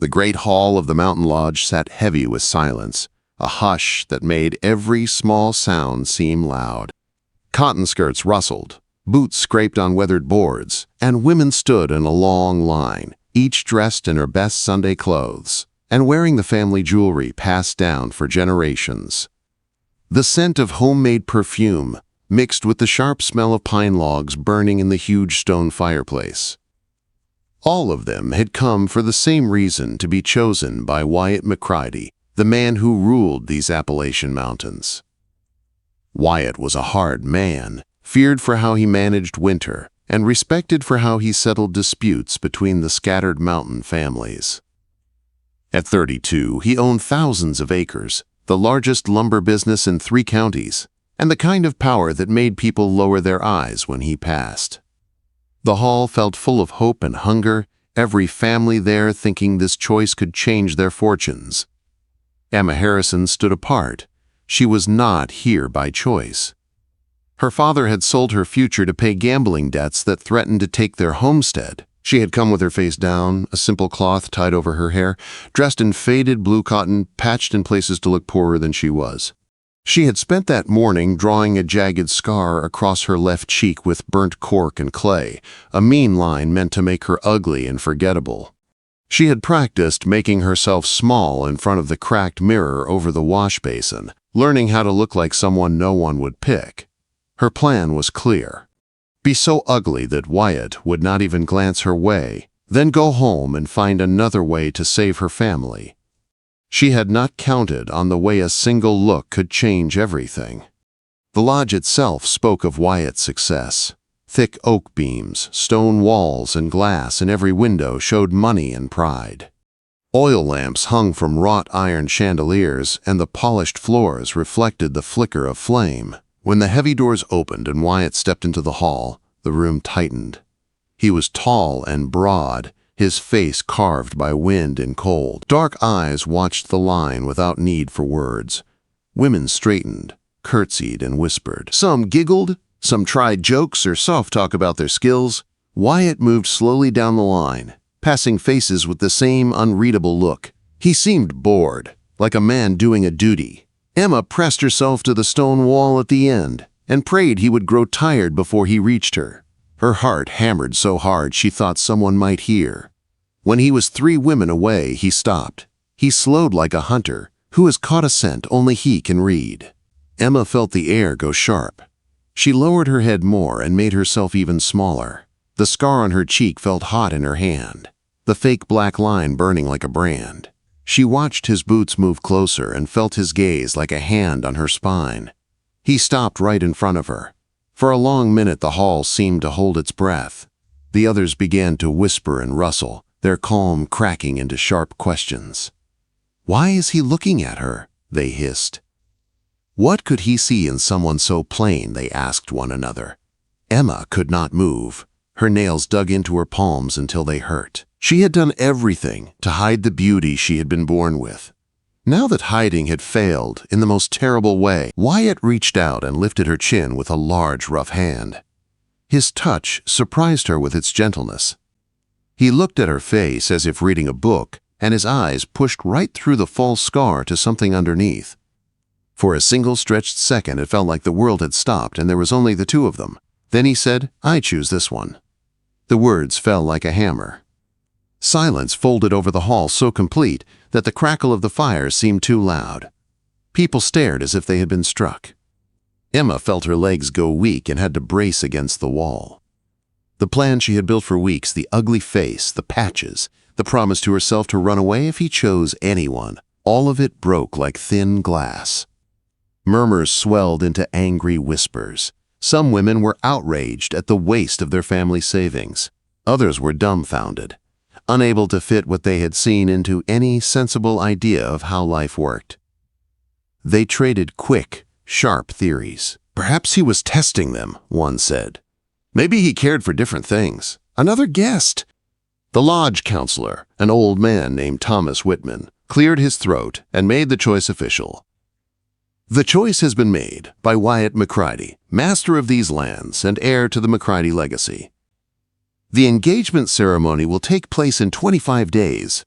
The great hall of the mountain lodge sat heavy with silence, a hush that made every small sound seem loud. Cotton skirts rustled, boots scraped on weathered boards, and women stood in a long line, each dressed in her best Sunday clothes, and wearing the family jewelry passed down for generations. The scent of homemade perfume mixed with the sharp smell of pine logs burning in the huge stone fireplace. All of them had come for the same reason to be chosen by Wyatt McCready, the man who ruled these Appalachian mountains. Wyatt was a hard man, feared for how he managed winter, and respected for how he settled disputes between the scattered mountain families. At 32, he owned thousands of acres, the largest lumber business in 3 counties, and the kind of power that made people lower their eyes when he passed. The hall felt full of hope and hunger, every family there thinking this choice could change their fortunes. Emma Harrison stood apart. She was not here by choice. Her father had sold her future to pay gambling debts that threatened to take their homestead. She had come with her face down, a simple cloth tied over her hair, dressed in faded blue cotton, patched in places to look poorer than she was. She had spent that morning drawing a jagged scar across her left cheek with burnt cork and clay, a mean line meant to make her ugly and forgettable. She had practiced making herself small in front of the cracked mirror over the wash basin, learning how to look like someone no one would pick. Her plan was clear. Be so ugly that Wyatt would not even glance her way, then go home and find another way to save her family. She had not counted on the way a single look could change everything. The lodge itself spoke of Wyatt's success. Thick oak beams, stone walls, and glass in every window showed money and pride. Oil lamps hung from wrought iron chandeliers, and the polished floors reflected the flicker of flame. When the heavy doors opened and Wyatt stepped into the hall, the room tightened. He was tall and broad, his face carved by wind and cold. Dark eyes watched the line without need for words. Women straightened, curtsied, and whispered. Some giggled, some tried jokes or soft talk about their skills. Wyatt moved slowly down the line, passing faces with the same unreadable look. He seemed bored, like a man doing a duty. Emma pressed herself to the stone wall at the end and prayed he would grow tired before he reached her. Her heart hammered so hard she thought someone might hear. When he was 3 women away, he stopped. He slowed like a hunter who has caught a scent only he can read. Emma felt the air go sharp. She lowered her head more and made herself even smaller. The scar on her cheek felt hot in her hand, the fake black line burning like a brand. She watched his boots move closer and felt his gaze like a hand on her spine. He stopped right in front of her. For a long minute the hall seemed to hold its breath. The others began to whisper and rustle, their calm cracking into sharp questions. Why is he looking at her? They hissed. What could he see in someone so plain? They asked one another. Emma could not move. Her nails dug into her palms until they hurt. She had done everything to hide the beauty she had been born with. Now that hiding had failed in the most terrible way, Wyatt reached out and lifted her chin with a large, rough hand. His touch surprised her with its gentleness. He looked at her face as if reading a book, and his eyes pushed right through the false scar to something underneath. For a single stretched second, it felt like the world had stopped and there was only the 2 of them. Then he said, "I choose this one." The words fell like a hammer. Silence folded over the hall so complete that the crackle of the fire seemed too loud. People stared as if they had been struck. Emma felt her legs go weak and had to brace against the wall. The plan she had built for weeks, the ugly face, the patches, the promise to herself to run away if he chose anyone, all of it broke like thin glass. Murmurs swelled into angry whispers. Some women were outraged at the waste of their family savings. Others were dumbfounded, unable to fit what they had seen into any sensible idea of how life worked. They traded quick, sharp theories. Perhaps he was testing them, one said. Maybe he cared for different things. Another guessed. The lodge counselor, an old man named Thomas Whitman, cleared his throat and made the choice official. The choice has been made by Wyatt McCready, master of these lands and heir to the McCready legacy. The engagement ceremony will take place in 25 days.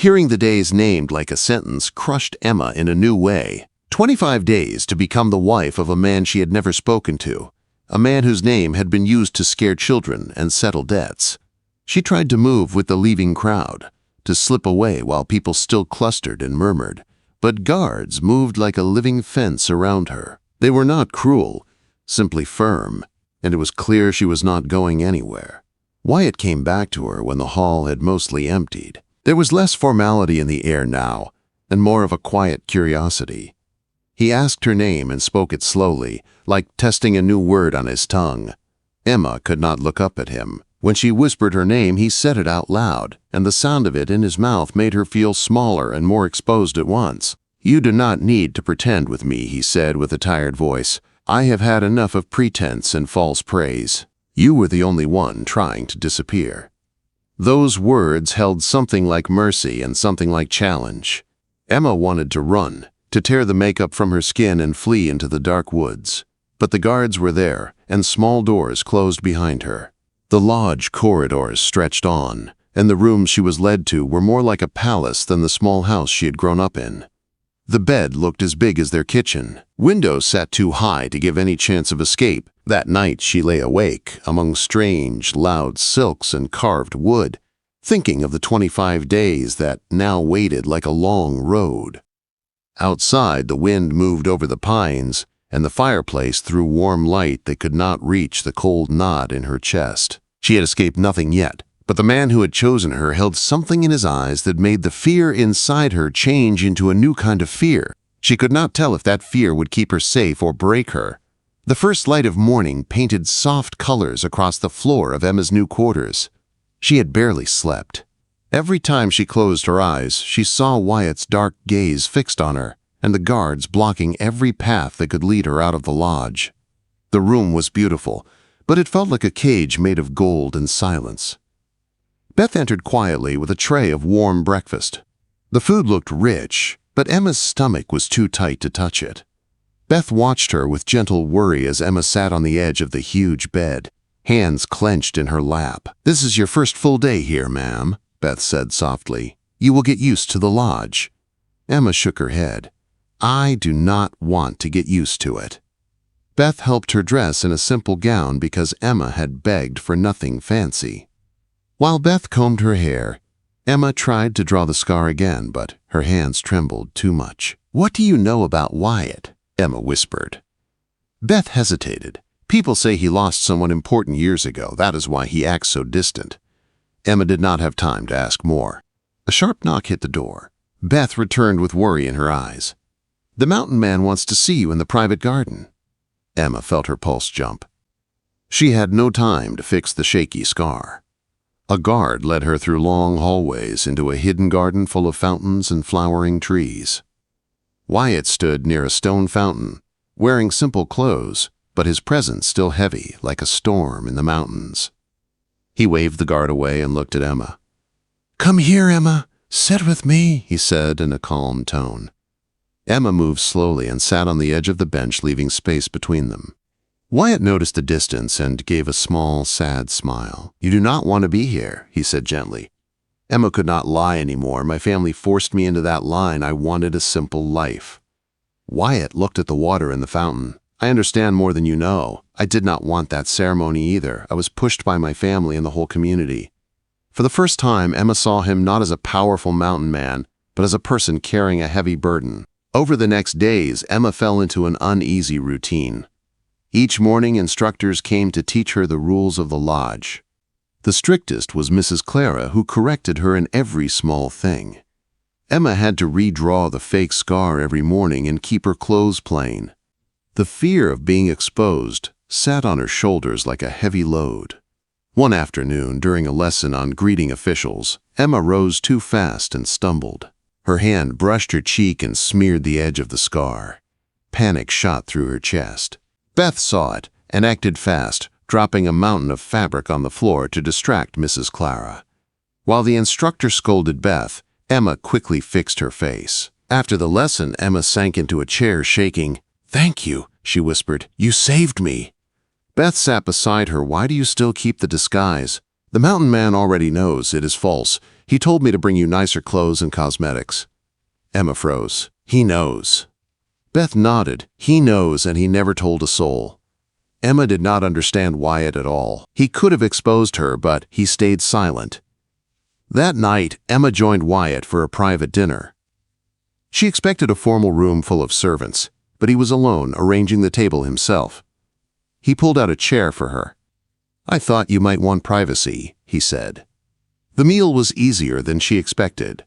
Hearing the days named like a sentence crushed Emma in a new way. 25 days to become the wife of a man she had never spoken to, a man whose name had been used to scare children and settle debts. She tried to move with the leaving crowd, to slip away while people still clustered and murmured, but guards moved like a living fence around her. They were not cruel, simply firm, and it was clear she was not going anywhere. Wyatt came back to her when the hall had mostly emptied. There was less formality in the air now, and more of a quiet curiosity. He asked her name and spoke it slowly, like testing a new word on his tongue. Emma could not look up at him. When she whispered her name, he said it out loud, and the sound of it in his mouth made her feel smaller and more exposed at once. "You do not need to pretend with me," he said with a tired voice. "I have had enough of pretense and false praise. You were the only one trying to disappear." Those words held something like mercy and something like challenge. Emma wanted to run, to tear the makeup from her skin and flee into the dark woods. But the guards were there, and small doors closed behind her. The lodge corridors stretched on, and the rooms she was led to were more like a palace than the small house she had grown up in. The bed looked as big as their kitchen. Windows sat too high to give any chance of escape. That night she lay awake, among strange, loud silks and carved wood, thinking of the 25 days that now waited like a long road. Outside, the wind moved over the pines, and the fireplace threw warm light that could not reach the cold knot in her chest. She had escaped nothing yet, but the man who had chosen her held something in his eyes that made the fear inside her change into a new kind of fear. She could not tell if that fear would keep her safe or break her. The first light of morning painted soft colors across the floor of Emma's new quarters. She had barely slept. Every time she closed her eyes, she saw Wyatt's dark gaze fixed on her, and the guards blocking every path that could lead her out of the lodge. The room was beautiful, but it felt like a cage made of gold and silence. Beth entered quietly with a tray of warm breakfast. The food looked rich, but Emma's stomach was too tight to touch it. Beth watched her with gentle worry as Emma sat on the edge of the huge bed, hands clenched in her lap. "This is your first full day here, ma'am," Beth said softly. "You will get used to the lodge." Emma shook her head. "I do not want to get used to it." Beth helped her dress in a simple gown because Emma had begged for nothing fancy. While Beth combed her hair, Emma tried to draw the scar again, but her hands trembled too much. "What do you know about Wyatt?" Emma whispered. Beth hesitated. "People say he lost someone important years ago. That is why he acts so distant." Emma did not have time to ask more. A sharp knock hit the door. Beth returned with worry in her eyes. "The mountain man wants to see you in the private garden." Emma felt her pulse jump. She had no time to fix the shaky scar. A guard led her through long hallways into a hidden garden full of fountains and flowering trees. Wyatt stood near a stone fountain, wearing simple clothes, but his presence still heavy like a storm in the mountains. He waved the guard away and looked at Emma. "Come here, Emma. Sit with me," he said in a calm tone. Emma moved slowly and sat on the edge of the bench, leaving space between them. Wyatt noticed the distance and gave a small, sad smile. "You do not want to be here," he said gently. "Emma could not lie anymore. My family forced me into that line. I wanted a simple life." Wyatt looked at the water in the fountain. "I understand more than you know. I did not want that ceremony either. I was pushed by my family and the whole community." For the first time, Emma saw him not as a powerful mountain man, but as a person carrying a heavy burden. Over the next days, Emma fell into an uneasy routine. Each morning, instructors came to teach her the rules of the lodge. The strictest was Mrs. Clara, who corrected her in every small thing. Emma had to redraw the fake scar every morning and keep her clothes plain. The fear of being exposed sat on her shoulders like a heavy load. One afternoon, during a lesson on greeting officials, Emma rose too fast and stumbled. Her hand brushed her cheek and smeared the edge of the scar. Panic shot through her chest. Beth saw it and acted fast, dropping a mountain of fabric on the floor to distract Mrs. Clara. While the instructor scolded Beth, Emma quickly fixed her face. After the lesson, Emma sank into a chair, shaking. "Thank you," she whispered. "You saved me." Beth sat beside her. "Why do you still keep the disguise?" "The mountain man already knows it is false. He told me to bring you nicer clothes and cosmetics. Emma froze. He knows. Beth nodded. He knows, and he never told a soul. Emma did not understand Wyatt at all. He could have exposed her, but he stayed silent. That night, Emma joined Wyatt for a private dinner. She expected a formal room full of servants, but he was alone, arranging the table himself. He pulled out a chair for her. "I thought you might want privacy," he said. The meal was easier than she expected.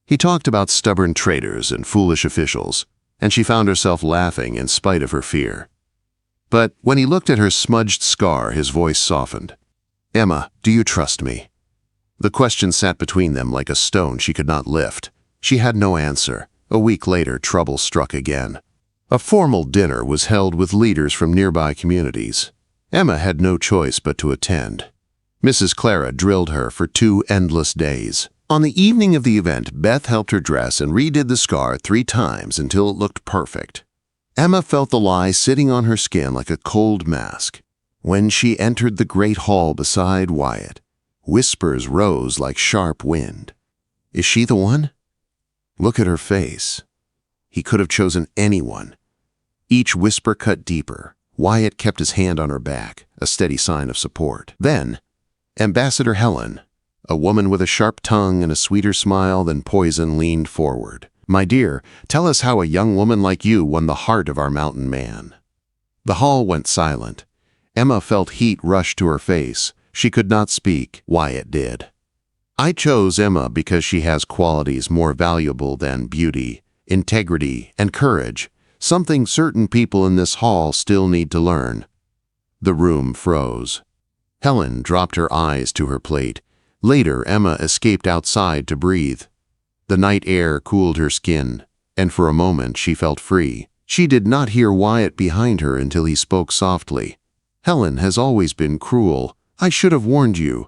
He talked about stubborn traitors and foolish officials, and she found herself laughing in spite of her fear. But when he looked at her smudged scar, his voice softened. "Emma, do you trust me?" The question sat between them like a stone she could not lift. She had no answer. A week later, trouble struck again. A formal dinner was held with leaders from nearby communities. Emma had no choice but to attend. Mrs. Clara drilled her for 2 endless days. On the evening of the event, Beth helped her dress and redid the scar 3 times until it looked perfect. Emma felt the lie sitting on her skin like a cold mask. When she entered the great hall beside Wyatt, whispers rose like sharp wind. Is she the one? Look at her face. He could have chosen anyone. Each whisper cut deeper. Wyatt kept his hand on her back, a steady sign of support. Then, Ambassador Helen, a woman with a sharp tongue and a sweeter smile than poison, leaned forward. "My dear, tell us how a young woman like you won the heart of our mountain man." The hall went silent. Emma felt heat rush to her face. She could not speak. Wyatt did. "I chose Emma because she has qualities more valuable than beauty, integrity, and courage, something certain people in this hall still need to learn." The room froze. Helen dropped her eyes to her plate. Later, Emma escaped outside to breathe. The night air cooled her skin, and for a moment she felt free. She did not hear Wyatt behind her until he spoke softly. "Helen has always been cruel. I should have warned you."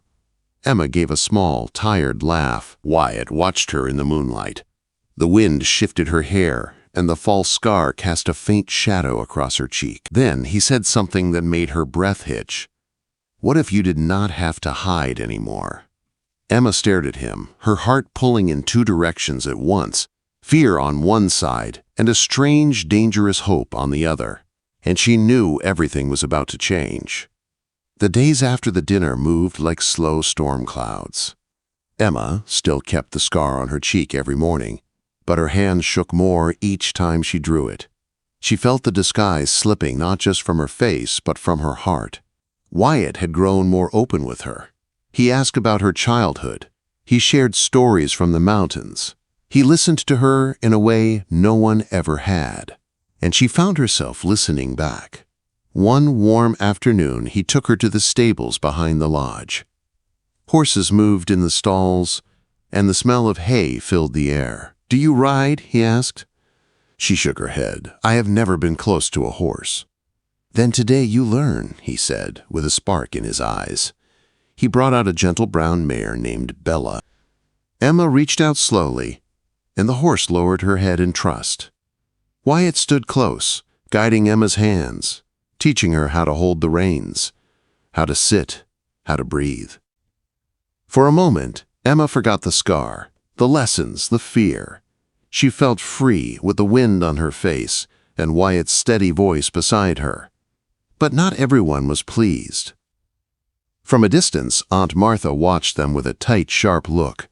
Emma gave a small, tired laugh. Wyatt watched her in the moonlight. The wind shifted her hair, and the false scar cast a faint shadow across her cheek. Then he said something that made her breath hitch. "What if you did not have to hide anymore?" Emma stared at him, her heart pulling in 2 directions at once, fear on one side and a strange, dangerous hope on the other. And she knew everything was about to change. The days after the dinner moved like slow storm clouds. Emma still kept the scar on her cheek every morning, but her hands shook more each time she drew it. She felt the disguise slipping not just from her face, but from her heart. Wyatt had grown more open with her. He asked about her childhood. He shared stories from the mountains. He listened to her in a way no one ever had. And she found herself listening back. One warm afternoon, he took her to the stables behind the lodge. Horses moved in the stalls, and the smell of hay filled the air. "Do you ride?" he asked. She shook her head. "I have never been close to a horse." "Then today you learn," he said, with a spark in his eyes. He brought out a gentle brown mare named Bella. Emma reached out slowly, and the horse lowered her head in trust. Wyatt stood close, guiding Emma's hands, teaching her how to hold the reins, how to sit, how to breathe. For a moment, Emma forgot the scar, the lessons, the fear. She felt free with the wind on her face and Wyatt's steady voice beside her. But not everyone was pleased. From a distance, Aunt Martha watched them with a tight, sharp look.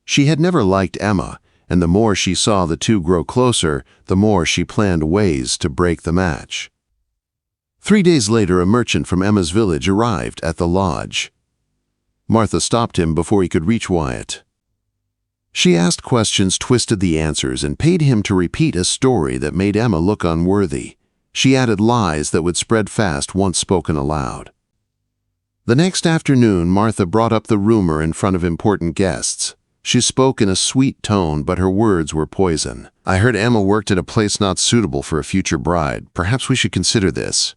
She had never liked Emma, and the more she saw the two grow closer, the more she planned ways to break the match. 3 days later, a merchant from Emma's village arrived at the lodge. Martha stopped him before he could reach Wyatt. She asked questions, twisted the answers, and paid him to repeat a story that made Emma look unworthy. She added lies that would spread fast once spoken aloud. The next afternoon, Martha brought up the rumor in front of important guests. She spoke in a sweet tone, but her words were poison. "I heard Emma worked at a place not suitable for a future bride. Perhaps we should consider this."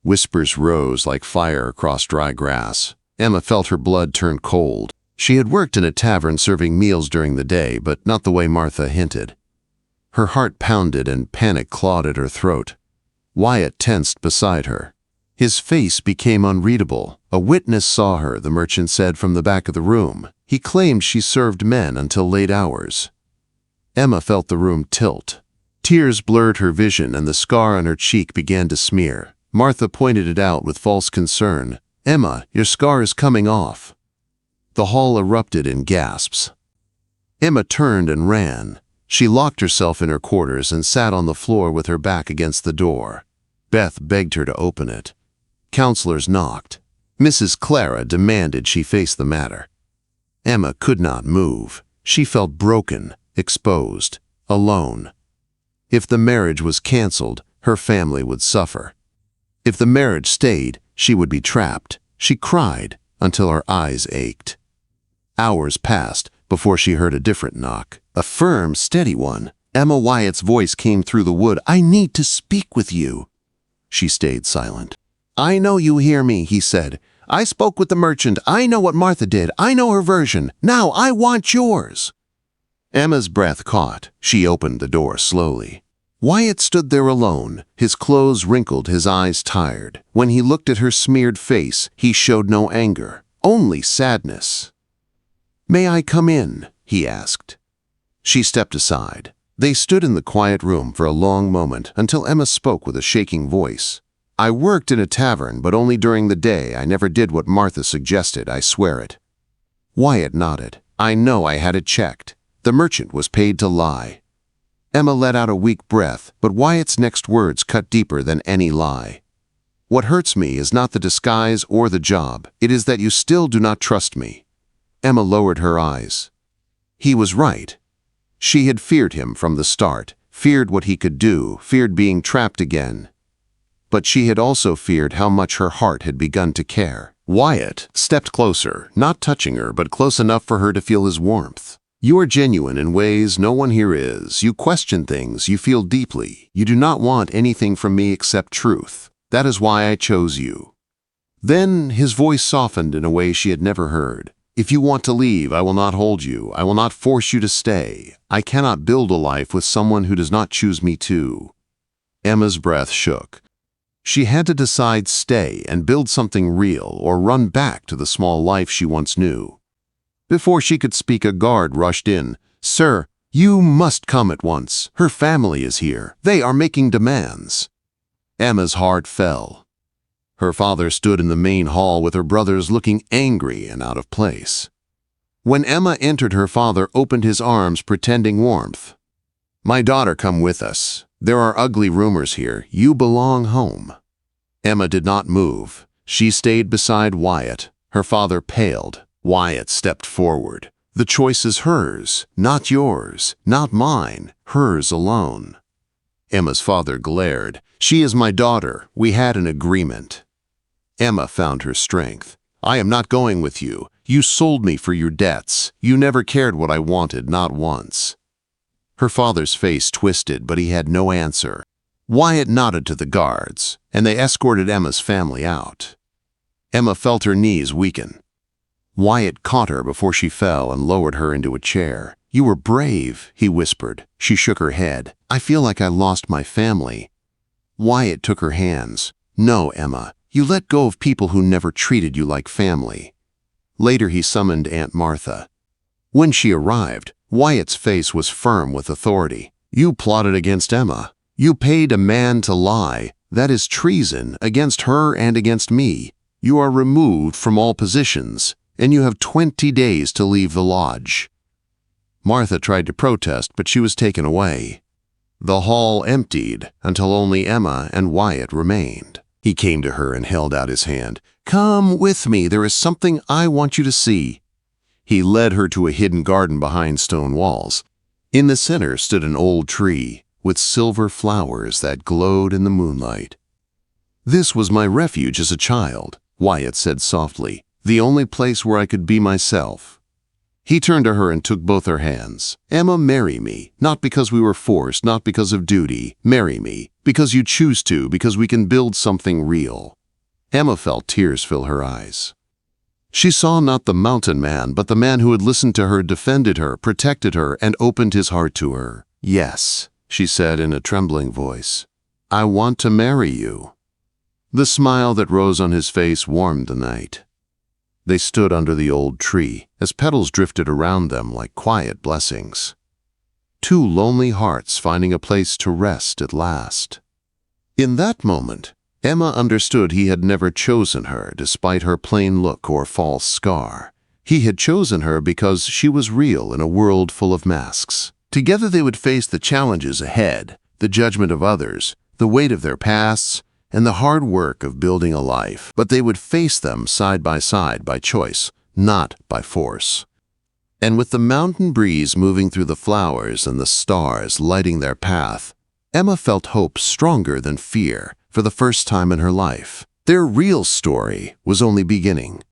Whispers rose like fire across dry grass. Emma felt her blood turn cold. She had worked in a tavern serving meals during the day, but not the way Martha hinted. Her heart pounded and panic clawed at her throat. Wyatt tensed beside her. His face became unreadable. "A witness saw her," the merchant said from the back of the room. "He claimed she served men until late hours." Emma felt the room tilt. Tears blurred her vision and the scar on her cheek began to smear. Martha pointed it out with false concern. "Emma, your scar is coming off." The hall erupted in gasps. Emma turned and ran. She locked herself in her quarters and sat on the floor with her back against the door. Beth begged her to open it. Counselors knocked. Mrs. Clara demanded she face the matter. Emma could not move. She felt broken, exposed, alone. If the marriage was canceled, her family would suffer. If the marriage stayed, she would be trapped. She cried until her eyes ached. Hours passed before she heard a different knock, a firm, steady one. Emma Wyatt's voice came through the wood. "I need to speak with you." She stayed silent. "I know you hear me," he said. "I spoke with the merchant. I know what Martha did. I know her version. Now I want yours." Emma's breath caught. She opened the door slowly. Wyatt stood there alone, his clothes wrinkled, his eyes tired. When he looked at her smeared face, he showed no anger, only sadness. "May I come in?" he asked. She stepped aside. They stood in the quiet room for a long moment until Emma spoke with a shaking voice. "I worked in a tavern, but only during the day. I never did what Martha suggested, I swear it." Wyatt nodded. "I know, I had it checked. The merchant was paid to lie." Emma let out a weak breath, but Wyatt's next words cut deeper than any lie. "What hurts me is not the disguise or the job. It is that you still do not trust me." Emma lowered her eyes. He was right. She had feared him from the start, feared what he could do, feared being trapped again. But she had also feared how much her heart had begun to care. Wyatt stepped closer, not touching her, but close enough for her to feel his warmth. "You are genuine in ways no one here is. You question things, you feel deeply. You do not want anything from me except truth. That is why I chose you." Then his voice softened in a way she had never heard. "If you want to leave, I will not hold you. I will not force you to stay. I cannot build a life with someone who does not choose me too." Emma's breath shook. She had to decide stay and build something real or run back to the small life she once knew. Before she could speak, a guard rushed in. "Sir, you must come at once. Her family is here. They are making demands." Emma's heart fell. Her father stood in the main hall with her brothers looking angry and out of place. When Emma entered, her father opened his arms, pretending warmth. "My daughter, come with us. There are ugly rumors here. You belong home." Emma did not move. She stayed beside Wyatt. Her father paled. Wyatt stepped forward. "The choice is hers, not yours, not mine, hers alone." Emma's father glared. "She is my daughter. We had an agreement." Emma found her strength. "I am not going with you. You sold me for your debts. You never cared what I wanted, not once." Her father's face twisted, but he had no answer. Wyatt nodded to the guards, and they escorted Emma's family out. Emma felt her knees weaken. Wyatt caught her before she fell and lowered her into a chair. "You were brave," he whispered. She shook her head. "I feel like I lost my family." Wyatt took her hands. "No, Emma. You let go of people who never treated you like family." Later he summoned Aunt Martha. When she arrived, Wyatt's face was firm with authority. "You plotted against Emma. You paid a man to lie. That is treason against her and against me. You are removed from all positions, and you have 20 days to leave the lodge." Martha tried to protest, but she was taken away. The hall emptied until only Emma and Wyatt remained. He came to her and held out his hand. "Come with me. There is something I want you to see." He led her to a hidden garden behind stone walls. In the center stood an old tree with silver flowers that glowed in the moonlight. "This was my refuge as a child," Wyatt said softly. "The only place where I could be myself." He turned to her and took both her hands. "Emma, marry me, not because we were forced, not because of duty. Marry me, because you choose to, because we can build something real." Emma felt tears fill her eyes. She saw not the mountain man, but the man who had listened to her, defended her, protected her, and opened his heart to her. "Yes," she said in a trembling voice. "I want to marry you." The smile that rose on his face warmed the night. They stood under the old tree as petals drifted around them like quiet blessings. Two lonely hearts finding a place to rest at last. In that moment, Emma understood he had never chosen her despite her plain look or false scar. He had chosen her because she was real in a world full of masks. Together they would face the challenges ahead, the judgment of others, the weight of their pasts, and the hard work of building a life. But they would face them side by choice, not by force. And with the mountain breeze moving through the flowers and the stars lighting their path, Emma felt hope stronger than fear for the first time in her life. Their real story was only beginning.